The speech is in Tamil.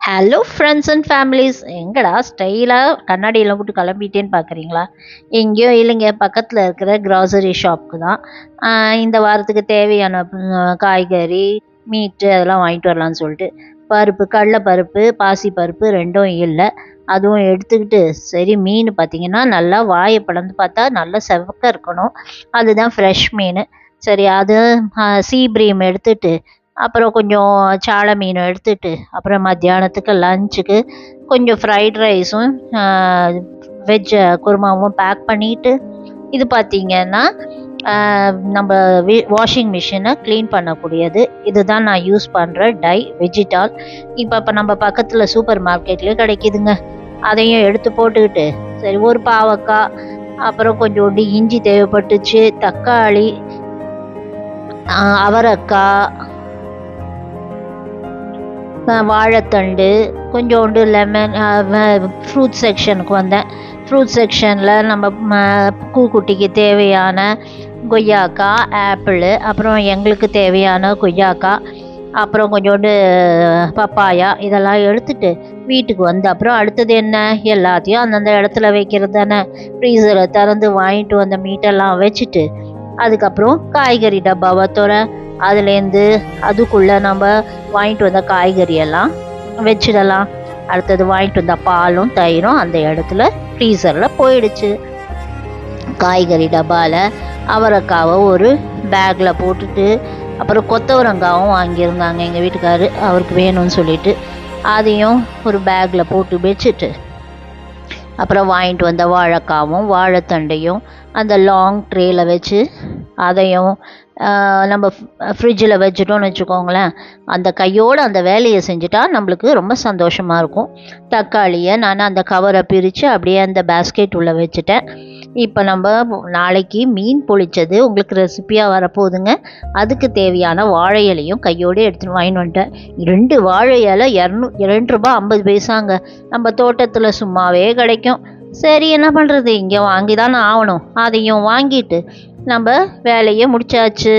ஹலோ ஃப்ரெண்ட்ஸ் அண்ட் ஃபேமிலிஸ், எங்கடா ஸ்டைலாக கண்ணாடியில் போட்டு கிளம்பிட்டேன்னு பார்க்குறீங்களா? எங்கேயோ இல்லைங்க, பக்கத்தில் இருக்கிற க்ராசரி ஷாப்புக்கு தான். இந்த வாரத்துக்கு தேவையான காய்கறி, மீட்டு அதெல்லாம் வாங்கிட்டு வரலான்னு சொல்லிட்டு பருப்பு, கடலைப்பருப்பு, பாசிப்பருப்பு ரெண்டும் இல்லை. அதுவும் எடுத்துக்கிட்டு சரி மீன் பார்த்தீங்கன்னா நல்லா வாயை பிளந்து பார்த்தா நல்லா செவக்க இருக்கணும். அதுதான் ஃப்ரெஷ் மீன். சரி அது சீ பிரீம் எடுத்துட்டு அப்புறம் கொஞ்சம் சால மீன் எடுத்துட்டு அப்புறம் மத்தியானத்துக்கு லஞ்சுக்கு கொஞ்சம் ஃப்ரைட் ரைஸும் வெஜ் குருமாவும் பேக் பண்ணிட்டு இது பார்த்தீங்கன்னா நம்ம வாஷிங் மிஷினை க்ளீன் பண்ணக்கூடியது. இதுதான் நான் யூஸ் பண்ணுற டை வெஜிடால். இப்போ நம்ம பக்கத்தில் சூப்பர் மார்க்கெட்லேயே கிடைக்கிதுங்க. அதையும் எடுத்து போட்டுக்கிட்டு சரி ஒரு பாவக்காய், அப்புறம் கொஞ்சோண்டு இஞ்சி தேவைப்பட்டுச்சு, தக்காளி, அவரைக்காய், வாழைத்தண்டு, கொஞ்சோண்டு லெமன். ஃப்ரூட் செக்ஷனுக்கு வந்தேன். ஃப்ரூட் செக்ஷனில் நம்ம பூக்குட்டிக்கு தேவையான கொய்யாக்காய், ஆப்பிள், அப்புறம் எங்களுக்கு தேவையான கொய்யாக்காய், அப்புறம் கொஞ்சோண்டு பப்பாயா இதெல்லாம் எடுத்துகிட்டு வீட்டுக்கு வந்து அப்புறம் அடுத்தது என்ன, எல்லாத்தையும் அந்தந்த இடத்துல வைக்கிறது தானே. ஃப்ரீசரை திறந்து வாங்கிட்டு வந்த மீட்டெல்லாம் வச்சுட்டு அதுக்கப்புறம் காய்கறி டப்பாவை அதுலேருந்து அதுக்குள்ளே நம்ம வாங்கிட்டு வந்த காய்கறியெல்லாம் வச்சிடலாம். அடுத்தது வாங்கிட்டு வந்த பாலும் தயிரும் அந்த இடத்துல ஃப்ரீசரில் போயிடுச்சு. காய்கறி டப்பாவில் அவரைக்காவை ஒரு பேக்கில் போட்டுட்டு அப்புறம் கொத்தவரங்காவும் வாங்கியிருந்தாங்க எங்கள் வீட்டுக்காரு, அவருக்கு வேணும்னு சொல்லிட்டு அதையும் ஒரு பேக்கில் போட்டு வச்சுட்டு அப்புறம் வாங்கிட்டு வந்த வாழைக்காவும் வாழைத்தண்டையும் அந்த லாங் ட்ரேயில் வச்சு அதையும் நம்ம ஃப்ரிட்ஜில் வச்சுட்டோன்னு வச்சுக்கோங்களேன், அந்த கையோடு அந்த வேலையை செஞ்சுட்டா நம்மளுக்கு ரொம்ப சந்தோஷமாக இருக்கும். தக்காளியை நான் அந்த கவரை பிரித்து அப்படியே அந்த பேஸ்கெட் உள்ளே வச்சுட்டேன். இப்போ நம்ம நாளைக்கு மீன் பொழிச்சது உங்களுக்கு ரெசிப்பியாக வரப்போகுதுங்க. அதுக்கு தேவையான வாழை இலையும் கையோடு எடுத்துகிட்டு வாங்கிட்டு வந்துட்டேன். 2 வாழை இலை 2 ரூபா 50 பைசாங்க. நம்ம தோட்டத்தில் சும்மாவே கிடைக்கும். சரி என்ன பண்ணுறது, இங்கே வாங்கி தானே ஆகணும். அதையும் வாங்கிட்டு நம்ம வேலையை முடிச்சாச்சு.